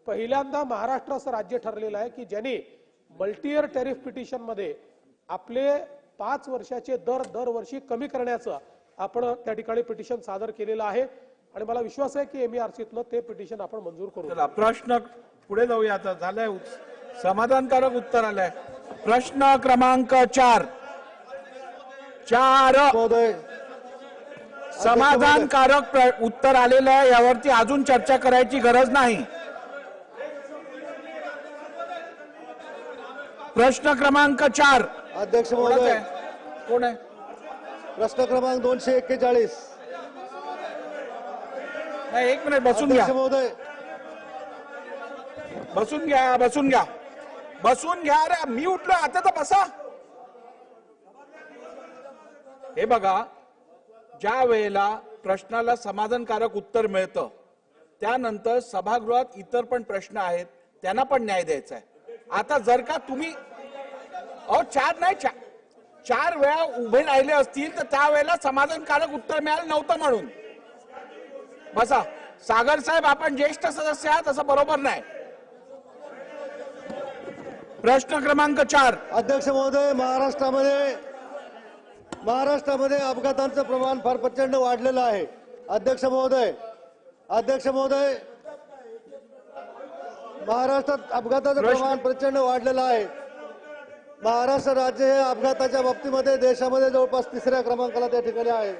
पहिल्यांदा महाराष्ट्र असं राज्य ठरलेलं आहे की ज्यांनी मल्टीयर टॅरिफ पिटिशन मध्ये आपले 5 वर्षाचे दरवर्षी कमी करण्याचं आपण त्या ठिकाणी पिटिशन सादर केलेलं आहे आणि मला विश्वास आहे की MERCतनं ते पिटिशन आपण मंजूर करू. चला प्रश्न पुढे जाऊया. आता झालंय समाधानकारक उत्तर आलंय. प्रश्न क्रमांक 4 महोदय समाधानकारक उत्तर आलेलं आहे. यावरती अजून चर्चा करायची गरज नाही. प्रश्न क्रमांक 4 अध्यक्ष महोदय कोण आहे? प्रश्न क्रमांक 241. नाही, एक मिनिट बसून घ्या. अध्यक्ष महोदय बसून घ्या. बसून घ्या. बसून घ्या. अरे मी उठलो आता तर बसा. हे बघा, ज्या वेळेला प्रश्नाला समाधानकारक उत्तर मिळतं त्यानंतर सभागृहात इतर पण प्रश्न आहेत त्यांना पण न्याय द्यायचा आहे. आता जर का तुम्ही 4 वेळा उभे राहिले असतील तर त्यावेळेला समाधानकारक उत्तर मिळालं नव्हतं म्हणून बसा. सागर साहेब, आपण ज्येष्ठ सदस्य आहात, असं बरोबर नाही. प्रश्न क्रमांक 4 अध्यक्ष महोदय महाराष्ट्रामध्ये अपघातांचं प्रमाण फार प्रचंड वाढलेलं आहे. अध्यक्ष महोदय महाराष्ट्रात अपघाताचं प्रमाण प्रचंड वाढलेलं आहे. महाराष्ट्र राज्य हे अपघाताच्या बाबतीमध्ये देशामध्ये जवळपास 3ऱ्या क्रमांकाला त्या ठिकाणी आहे.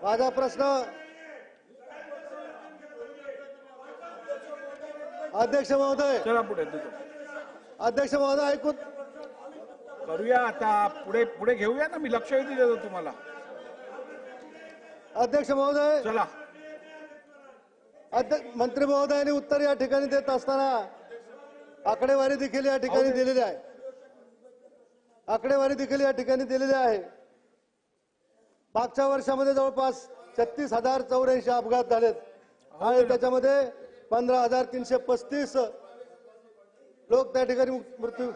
माझा प्रश्न अध्यक्ष महोदय चला पुढे ऐकून करूया. आता पुढे घेऊया ना. मी लक्ष देतो तुम्हाला. अध्यक्ष महोदय चला. मंत्री महोदयांनी उत्तर या ठिकाणी देत असताना आकडेवारी देखील या ठिकाणी दिलेली आहे. मागच्या वर्षामध्ये जवळपास 36,084 अपघात झालेत आणि त्याच्यामध्ये 15,335 लोक त्या ठिकाणी मृत्यू.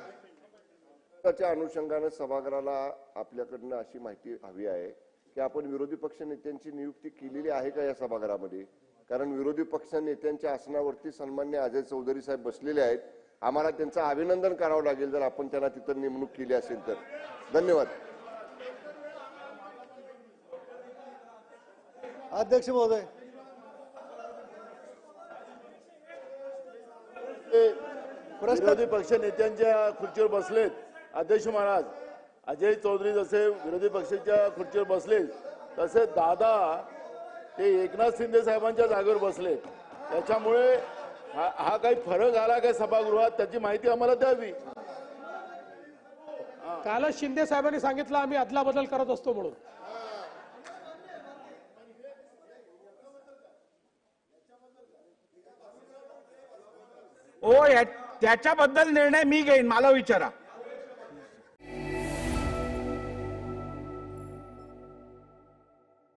त्याच्या अनुषंगाने सभागृहाला आपल्याकडनं अशी माहिती हवी आहे की आपण विरोधी पक्ष नेत्यांची नियुक्ती केलेली आहे का या सभागृहामध्ये? कारण विरोधी पक्ष नेत्यांच्या आसनावरती सन्मान्य अजय चौधरी साहेब बसलेले आहेत. आम्हाला त्यांचं अभिनंदन करावं लागेल जर आपण त्यांना तिथं नेमणूक केली असेल तर. धन्यवाद. अध्यक्ष महोदय विरोधी पक्ष नेत्यांच्या खुर्चीवर बसलेत. अध्यक्ष महाराज, अजय चौधरी जसे विरोधी पक्षाच्या खुर्चीवर बसले तसे दादा ते एकनाथ शिंदे साहेबांच्या जागेवर बसलेत. त्याच्यामुळे हा काही फरक आला काय सभागृहात त्याची माहिती आम्हाला द्यावी. कालच शिंदे साहेबांनी सांगितलं आम्ही अदलाबदल करत असतो म्हणून. त्याच्याबद्दल निर्णय मी घेईन. मला विचारा.